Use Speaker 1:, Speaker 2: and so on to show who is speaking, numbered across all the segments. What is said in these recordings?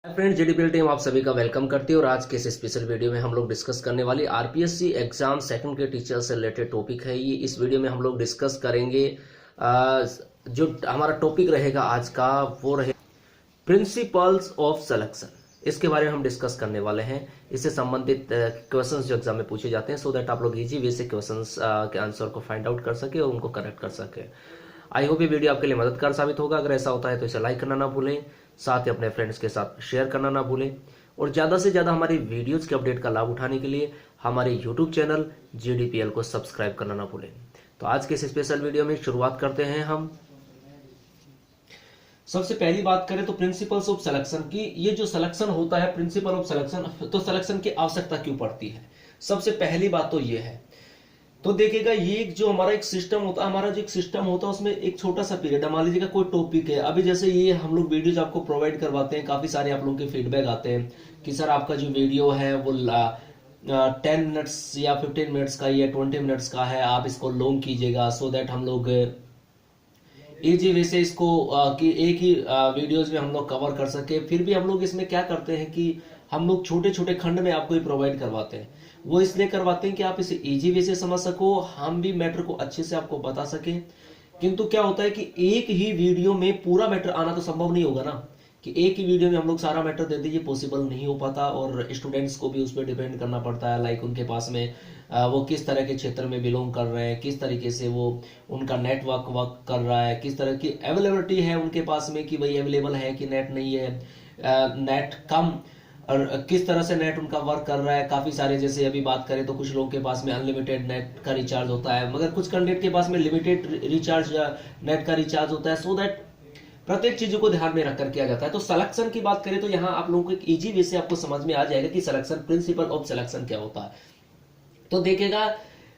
Speaker 1: Friend जीडीपीएल team आप सभी का वेलकम करती है और आज के इस स्पेशल वीडियो में हम लोग डिस्कस करने वाली आरपीएससी एग्जाम सेकंड के टीचर से रिलेटेड टॉपिक है। ये इस वीडियो में हम लोग डिस्कस करेंगे। जो हमारा टॉपिक रहेगा आज का वो रहे प्रिंसिपल्स ऑफ सिलेक्शन। इसके बारे में हम डिस्कस करने वाले हैं। इससे संबंधित क्वेश्चंस जो एग्जाम में पूछे जाते हैं, सो दैट आप लोग इजी वे से क्वेश्चंस के आंसर को फाइंड आउट कर सके और उनको करेक्ट कर सके। आई होप ये वीडियो आपके लिए मददगार साबित होगा। अगर ऐसा होता है तो इसे लाइक करना ना भूलें, साथ ही अपने फ्रेंड्स के साथ शेयर करना ना भूलें और ज़्यादा से ज़्यादा हमारी वीडियोज़ के अपडेट का लाभ उठाने के लिए हमारे यूट्यूब चैनल जीडीपीएल को सब्सक्राइब करना ना भूलें। तो आज के इस स्पेशल वीडियो में शुरुआत करते हैं हम। सबसे पहली बात करें तो प्रिंसिपल्स ऑफ सिलेक्शन की। ये जो सिलेक्शन होता है, प्रिंसिपल ऑफ सिलेक्शन, तो सिलेक्शन की आवश्यकता क्यों पड़ती है? सबसे पहली बात तो ये है, तो देखिएगा ये जो हमारा एक सिस्टम होता है, हमारा जो एक सिस्टम होता है उसमें एक छोटा सा पीरियड, मान लीजिएगा कोई टॉपिक है। अभी जैसे ये हम लोग वीडियोज आपको प्रोवाइड करवाते हैं, काफी सारे आप लोगों के फीडबैक आते हैं कि सर आपका जो वीडियो है वो 10 मिनट्स या 15 मिनट्स का या 20 मिनट्स का है, आप इसको लॉन्ग कीजिएगा सो दैट हम लोग इजी वे से इसको कि एक ही वीडियोज में हम लोग कवर कर सके। फिर भी हम लोग इसमें क्या करते हैं कि हम लोग छोटे छोटे खंड में आपको प्रोवाइड करवाते हैं। वो इसलिए करवाते हैं कि आप इसे इजी वे से समझ सको, हम भी मैटर को अच्छे से आपको बता सके। किंतु क्या होता है कि एक ही वीडियो में पूरा मैटर आना तो संभव नहीं होगा ना, कि एक ही वीडियो में हम लोग सारा मैटर दे दें, ये पॉसिबल नहीं हो पाता। और स्टूडेंट्स को भी उस पर डिपेंड करना पड़ता है, लाइक उनके पास में वो किस तरह के क्षेत्र में बिलोंग कर रहे हैं, किस तरीके से वो उनका नेटवर्क वर्क कर रहा है, किस तरह की अवेलेबिलिटी है उनके पास में, कि भाई अवेलेबल है कि नेट नहीं है, नेट कम, और किस तरह से नेट उनका वर्क कर रहा है। काफी सारे, जैसे अभी बात करें तो कुछ लोगों के पास में अनलिमिटेड नेट का रिचार्ज होता है, मगर कुछ कैंडिडेट के पास में लिमिटेड रिचार्ज नेट का रिचार्ज होता है। सो दैट प्रत्येक चीजों को ध्यान में रखकर किया जाता है। तो सिलेक्शन की बात करें तो यहाँ आप लोगों को एक इजी वे से आपको समझ में आ जाएगा कि सिलेक्शन, प्रिंसिपल ऑफ सिलेक्शन क्या होता है। तो देखिएगा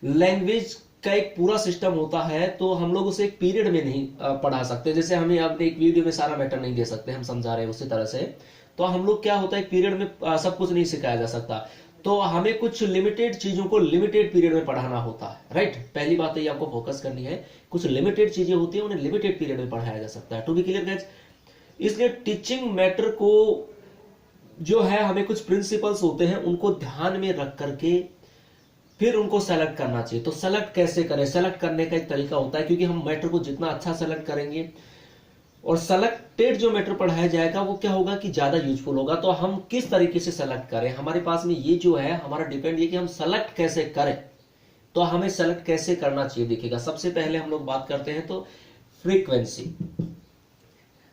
Speaker 1: लैंग्वेज का एक पूरा सिस्टम होता है, तो हम लोग उसे एक पीरियड में नहीं पढ़ा सकते। जैसे हमें अपने एक वीडियो में सारा मैटर नहीं दे सकते, हम समझा रहे हैं उसी तरह से। तो हम लोग क्या होता है, एक पीरियड में सब कुछ नहीं सिखाया जा सकता, तो हमें कुछ लिमिटेड चीजों को लिमिटेड पीरियड में पढ़ाना होता है। राइट, पहली बात ये आपको फोकस करनी है, कुछ लिमिटेड चीजें होती है, उन्हें लिमिटेड पीरियड में पढ़ाया जा सकता है। टू बी क्लियर गाइस, इसलिए टीचिंग मैटर को जो है, हमें कुछ प्रिंसिपल्स होते हैं उनको ध्यान में रख करके फिर उनको सेलेक्ट करना चाहिए। तो सेलेक्ट कैसे करें? सेलेक्ट करने का एक तरीका होता है, क्योंकि हम मैटर को जितना अच्छा सेलेक्ट करेंगे और सेलेक्टेड जो मैटर पढ़ाया जाएगा वो क्या होगा कि ज्यादा यूजफुल होगा। तो हम किस तरीके से सेलेक्ट करें, हमारे पास में ये जो है हमारा डिपेंड ये कि हम सेलेक्ट कैसे करें। तो हमें सेलेक्ट कैसे करना चाहिए, देखिएगा सबसे पहले हम लोग बात करते हैं तो फ्रीक्वेंसी।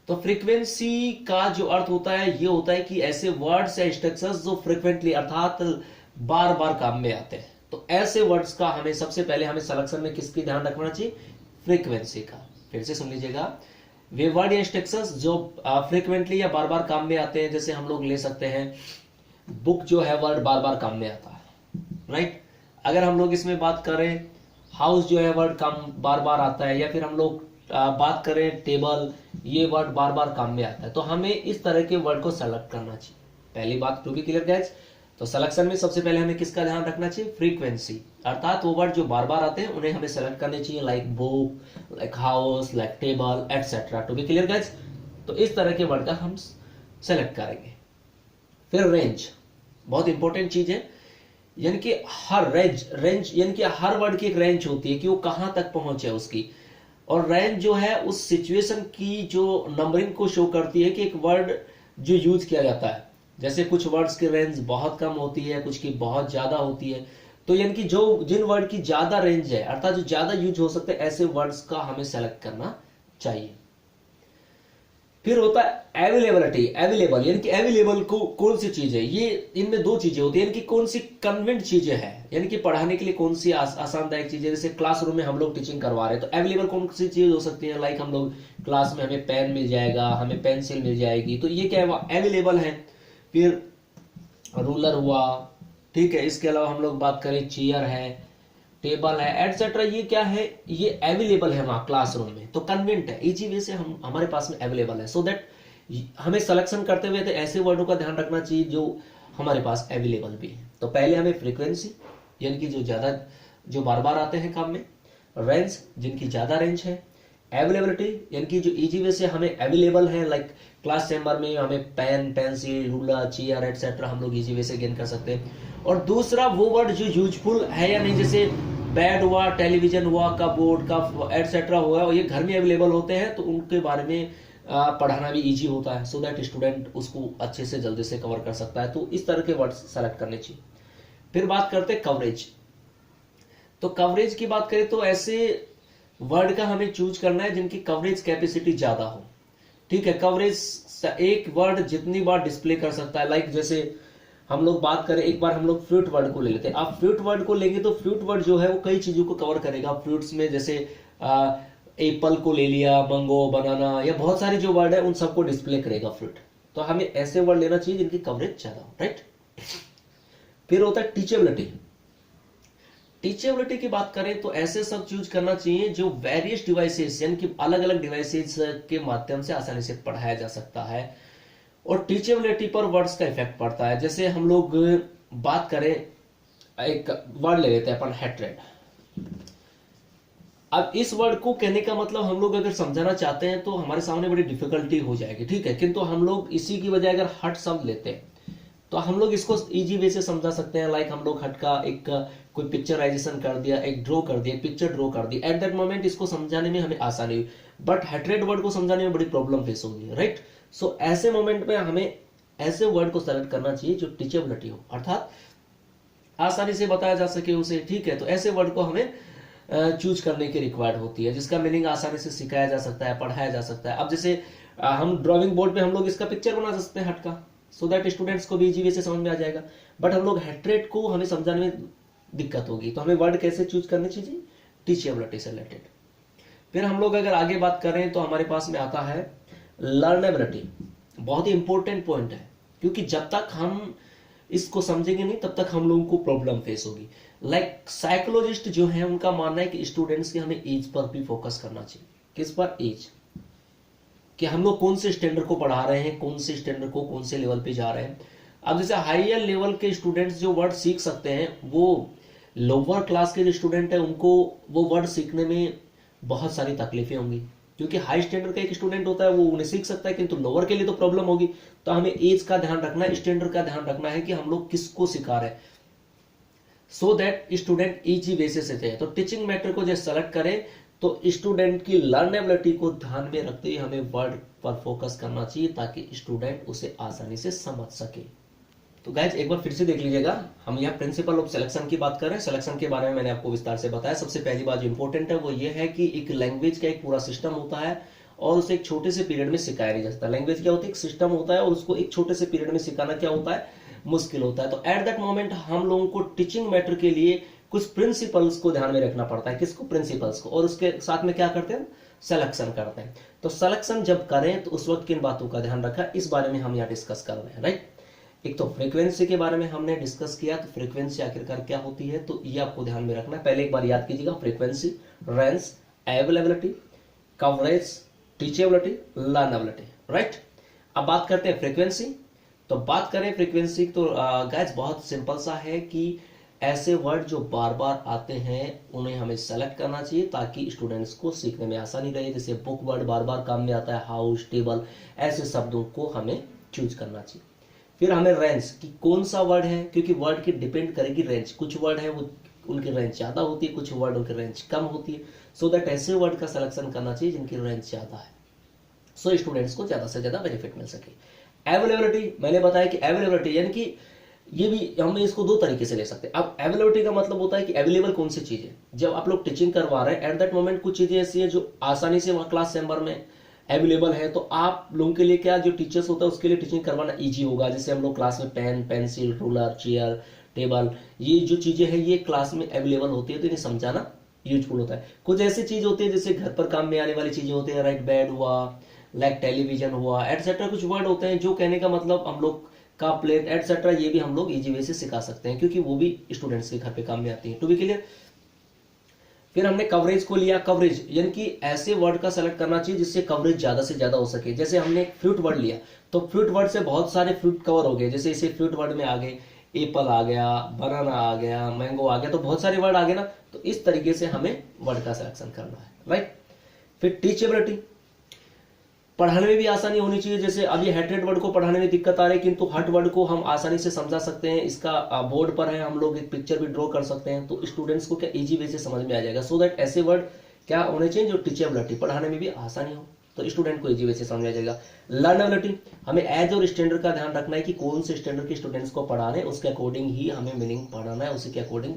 Speaker 1: तो फ्रीक्वेंसी का जो अर्थ होता है, ये होता है कि ऐसे वर्ड्स या स्ट्रक्चर्स जो फ्रीक्वेंटली अर्थात बार बार काम में आते हैं। तो ऐसे वर्ड्स का हमें सबसे पहले हमें सिलेक्शन में किसकी ध्यान रखना चाहिए? फ्रीक्वेंसी का। फिर से सुन लीजिएगा, वे वर्ड या स्ट्रक्चर्स जो फ्रीक्वेंटली या बार बार काम में आते हैं। जैसे हम लोग ले सकते हैं बुक, जो है वर्ड बार बार काम में आता है। राइट, अगर हम लोग इसमें बात करें हाउस, जो है वर्ड काम बार बार आता है। या फिर हम लोग बात करें टेबल, ये वर्ड बार बार काम में आता है। तो हमें इस तरह के वर्ड को सेलेक्ट करना चाहिए। पहली बात, टू बी क्लियर गाइस, तो सिलेक्शन में सबसे पहले हमें किसका ध्यान रखना चाहिए? फ्रीक्वेंसी, अर्थात वो वर्ड जो बार बार आते हैं उन्हें हमें सेलेक्ट करने चाहिए, like book, like house, like table, etcetera. To be clear guys, तो इस तरह के वर्ड का हम सेलेक्ट करेंगे। फिर रेंज, बहुत इंपॉर्टेंट चीज है, यानी कि हर रेंज यानी कि हर वर्ड की एक रेंज होती है कि वो कहां तक पहुंचे उसकी। और रेंज जो है उस सिचुएशन की जो नंबरिंग को शो करती है कि एक वर्ड जो यूज किया जाता है। जैसे कुछ वर्ड्स की रेंज बहुत कम होती है, कुछ की बहुत ज्यादा होती है। तो यानी कि जो जिन वर्ड की ज्यादा रेंज है, अर्थात जो ज्यादा यूज हो सकते हैं, ऐसे वर्ड्स का हमें सेलेक्ट करना चाहिए। फिर होता है अवेलेबिलिटी। अवेलेबल यानी कि अवेलेबल को कौन सी चीज है, ये इनमें दो चीजें होती है, यानी कि कौन सी कन्वेंट चीजें हैं, यानी कि पढ़ाने के लिए कौन सी आसानदायक चीजें। जैसे क्लासरूम में हम लोग टीचिंग करवा रहे हैं, तो अवेलेबल कौन सी चीज हो सकती है, लाइक हम लोग क्लास में हमें पेन मिल जाएगा, हमें पेंसिल मिल जाएगी, तो ये क्या है, अवेलेबल है। फिर रूलर हुआ, ठीक है। इसके अलावा हम लोग बात करें चेयर है, टेबल है, एटसेट्रा, ये क्या है, ये अवेलेबल है वहां क्लासरूम में। तो कन्वेंट है, इजी वे से हम हमारे पास में अवेलेबल है। सो दैट हमें सिलेक्शन करते हुए तो ऐसे वर्डों का ध्यान रखना चाहिए जो हमारे पास अवेलेबल भी है। तो पहले हमें फ्रीक्वेंसी, यानी कि जो ज्यादा, जो बार बार आते हैं काम में। रेंज, जिनकी ज्यादा रेंज है। अवेलेबिलिटी, यानी कि जो इजी वे से हमें अवेलेबल है, लाइक क्लास चैम्बर में हमें pen, pencil, ruler, chair etcetera हम लोग इजी वे से गेन कर सकते हैं। और दूसरा वो वर्ड जो यूजफुल है या नहीं, जैसे बेड हुआ, टेलीविजन हुआ, कपबोर्ड का एटसेट्रा हुआ, और ये घर में अवेलेबल होते हैं तो उनके बारे में पढ़ाना भी इजी होता है, सो दैट स्टूडेंट उसको अच्छे से जल्दी से कवर कर सकता है। तो इस तरह के वर्ड्स सेलेक्ट करने चाहिए। फिर बात करते हैं कवरेज। तो कवरेज की बात करें तो ऐसे वर्ड का हमें चूज करना है जिनकी कवरेज कैपेसिटी ज्यादा हो। ठीक है, कवरेज एक वर्ड जितनी बार डिस्प्ले कर सकता है, लाइक जैसे हम लोग बात करें, एक बार हम लोग फ्रूट वर्ड को ले लेते हैं। आप फ्रूट वर्ड को लेंगे तो फ्रूट वर्ड जो है वो कई चीजों को कवर करेगा। फ्रूट्स में जैसे एप्पल को ले लिया, मैंगो, बनाना, या बहुत सारे जो वर्ड है उन सबको डिस्प्ले करेगा फ्रूट। तो हमें ऐसे वर्ड लेना चाहिए जिनकी कवरेज ज्यादा हो, राइट। फिर होता है टीचेबिलिटी। टीचेबिलिटी की बात करें तो ऐसे सब चूज करना चाहिए जो वेरियस डिवाइसेस यानी कि अलग अलग डिवाइसेस के माध्यम से आसानी से पढ़ाया जा सकता है, और टीचेबिलिटी पर वर्ड्स का इफेक्ट पड़ता है। जैसे हम लोग बात करें, एक वर्ड ले लेते हैं अपन, हेट्रेड। अब इस वर्ड को कहने का मतलब हम लोग अगर समझाना चाहते हैं तो हमारे सामने बड़ी डिफिकल्टी हो जाएगी, ठीक है। किंतु हम लोग इसी की बजाय अगर हट शब्द लेते हैं तो हम लोग इसको इजी वे से समझा सकते हैं। लाइक हम लोग हट का एक कोई पिक्चराइजेशन कर दिया, एक ड्रॉ कर दिया, पिक्चर ड्रॉ कर दी, एट दैट मोमेंट इसको समझाने में हमें आसानी हुई। बट हेट्रेड वर्ड को समझाने में बड़ी प्रॉब्लम फेस होगी, राइट। सो ऐसे मोमेंट में हमें ऐसे वर्ड को सेलेक्ट करना चाहिए जो टीचेबिलिटी हो, अर्थात आसानी से बताया जा सके उसे, ठीक है। तो ऐसे वर्ड को हमें चूज करने की रिक्वायर्ड होती है जिसका मीनिंग आसानी से सिखाया जा सकता है, पढ़ाया जा सकता है। अब जैसे हम ड्राइंग बोर्ड पे हम लोग इसका पिक्चर बना सकते हैं हट का, सो दैट स्टूडेंट्स को भी इजी वे से समझ में आ जाएगा। बट हम लोग हेट्रेड को हमें समझाने में दिक्कत होगी, तो हमें वर्ड कैसे चूज करनी चाहिए, टीचेबिलिटी से रिलेटेड। फिर हम लोग अगर आगे बात करें तो हमारे पास में आता है लर्नेबिलिटी। बहुत ही इंपॉर्टेंट पॉइंट है, क्योंकि जब तक हम इसको समझेंगे नहीं तब तक हम लोगों को प्रॉब्लम फेस होगी। लाइक साइकोलॉजिस्ट जो है उनका मानना है कि स्टूडेंट्स के हमें एज पर भी फोकस करना चाहिए। किस पर? एज, कि हम लोग कौन से स्टैंडर्ड को पढ़ा रहे हैं, कौन से स्टैंडर्ड को कौन से लेवल पे जा रहे हैं। अब जैसे हायर लेवल के स्टूडेंट्स जो वर्ड सीख सकते हैं, वो लोअर क्लास के जो स्टूडेंट है उनको वो वर्ड सीखने में बहुत सारी तकलीफें होंगी, क्योंकि हाई स्टैंडर्ड का एक स्टूडेंट होता है वो उन्हें सीख सकता है, किंतु लोअर के लिए तो प्रॉब्लम होगी। तो हमें एज का ध्यान रखना है, स्टैंडर्ड का ध्यान रखना है कि हम लोग किसको सिखा रहे हैं, so that student easy basis से जाए। तो टीचिंग मैटर को जब सेलेक्ट करें तो स्टूडेंट की लर्नेबिलिटी को ध्यान में रखते हुए हमें वर्ड पर फोकस करना चाहिए ताकि स्टूडेंट उसे आसानी से समझ सके। तो गाइज एक बार फिर से देख लीजिएगा, हम यहाँ प्रिंसिपल ऑफ सिलेक्शन की बात कर रहे हैं। सिलेक्शन के बारे में मैंने आपको विस्तार से बताया। सबसे पहली बात जो इंपॉर्टेंट है वो ये है कि एक लैंग्वेज का एक पूरा सिस्टम होता है और उसे एक छोटे से पीरियड में सिखाया नहीं जा सकता। लैंग्वेज क्या होती है? एक सिस्टम होता है और उसको एक छोटे से पीरियड में सिखाना क्या होता है? मुश्किल होता है। तो एट दैट मोमेंट हम लोगों को टीचिंग मैटर के लिए कुछ प्रिंसिपल्स को ध्यान में रखना पड़ता है। किसको? प्रिंसिपल्स को। और उसके साथ में क्या करते हैं? सिलेक्शन करते हैं। तो सिलेक्शन जब करें तो उस वक्त किन बातों का ध्यान रखा, इस बारे में हम यहाँ डिस्कस कर रहे हैं, राइट। एक तो फ्रीक्वेंसी के बारे में हमने डिस्कस किया, तो फ्रीक्वेंसी आखिरकार क्या होती है, तो ये आपको ध्यान में रखना है। पहले एक बार याद कीजिएगा, frequency, range, availability, coverage, teachability, लर्नेबिलिटी, right. अब बात करते हैं फ्रीक्वेंसी। तो बात करें फ्रीक्वेंसी तो गाइस बहुत सिंपल सा है कि ऐसे वर्ड जो बार बार आते हैं उन्हें हमें सेलेक्ट करना चाहिए ताकि स्टूडेंट्स को सीखने में आसानी रहे। जैसे बुक वर्ड बार बार काम में आता है, हाउस, टेबल, ऐसे शब्दों को हमें चूज करना चाहिए। फिर हमें रेंज कि कौन सा वर्ड है, क्योंकि वर्ड की डिपेंड करेगी रेंज। कुछ वर्ड है वो उनकी रेंज ज्यादा होती है, कुछ वर्ड उनकी रेंज कम होती है। सो दैट ऐसे वर्ड का सिलेक्शन करना चाहिए जिनकी रेंज ज्यादा है, सो स्टूडेंट्स को ज्यादा से ज्यादा बेनिफिट मिल सके। अवेलेबिलिटी, मैंने बताया कि अवेलेबिलिटी यानी कि ये भी हम इसको दो तरीके से ले सकते हैं। अब अवेलेबिलिटी का मतलब होता है कि अवेलेबल कौन सी चीज है। जब आप लोग टीचिंग करवा रहे हैं एट दैट मोमेंट कुछ चीजें ऐसी है जो आसानी से वहां क्लास चैम्बर में अवेलेबल है, तो आप लोगों के लिए क्या, जो टीचर्स होता है उसके लिए टीचिंग करवाना इजी होगा। जैसे हम लोग क्लास में pen, pencil, ruler, chair, table, ये जो चीजें हैं ये क्लास में अवेलेबल होती है, तो इन्हें समझाना यूजफुल होता है। कुछ ऐसी चीज होती है जैसे घर पर काम में आने वाली चीजें होती है, राइट, बेड हुआ, लाइक टेलीविजन हुआ, एटसेट्रा। कुछ वर्ड होते हैं जो कहने का मतलब हम लोग का प्लेट एटसेट्रा, ये भी हम लोग इजी वे से सिखा सकते हैं क्योंकि वो भी स्टूडेंट्स के घर पे काम में आती है। To be clear. फिर हमने कवरेज को लिया। कवरेज यानी कि ऐसे वर्ड का सेलेक्ट करना चाहिए जिससे कवरेज ज्यादा से ज्यादा हो सके। जैसे हमने फ्रूट वर्ड लिया तो फ्रूट वर्ड से बहुत सारे फ्रूट कवर हो गए। जैसे इसे फ्रूट वर्ड में आ गए, एप्पल आ गया, बनाना आ गया, मैंगो आ गया, तो बहुत सारे वर्ड आ गए ना। तो इस तरीके से हमें वर्ड का सिलेक्शन करना है, राइट। फिर टीचेबिलिटी। पढ़ाने में भी आसानी होनी चाहिए। जैसे अब ये हेटेड वर्ड को पढ़ाने में दिक्कत आ रही है, किंतु हट वर्ड को हम आसानी से समझा सकते हैं। इसका बोर्ड पर है, हम लोग एक पिक्चर भी ड्रॉ कर सकते हैं, तो स्टूडेंट्स को क्या इजी वे से समझ में आ जाएगा। सो दैट ऐसे वर्ड क्या होने चाहिए जो टीचेबिलिटी, पढ़ाने में भी आसानी हो, तो स्टूडेंट को इजी वे से समझ में आ जाएगा। लर्नेबिलिटी, हमें एज और स्टैंडर्ड का ध्यान रखना है कि कौन से स्टैंडर्ड के स्टूडेंट्स को पढ़ा रहे हैं, उसके अकॉर्डिंग ही हमें मीनिंग पढ़ाना है, उसी के अकॉर्डिंग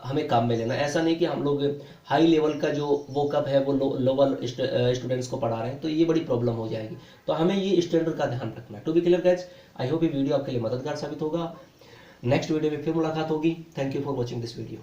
Speaker 1: हमें काम में लेना। ऐसा नहीं कि हम लोग हाई लेवल का जो वोकअप है वो लोअर स्टूडेंट्स को पढ़ा रहे हैं, तो ये बड़ी प्रॉब्लम हो जाएगी। तो हमें ये स्टैंडर्ड का ध्यान रखना है। To be clear guys, I hope ये वीडियो आपके लिए मददगार साबित होगा। नेक्स्ट वीडियो में फिर मुलाकात होगी। Thank you for watching this video.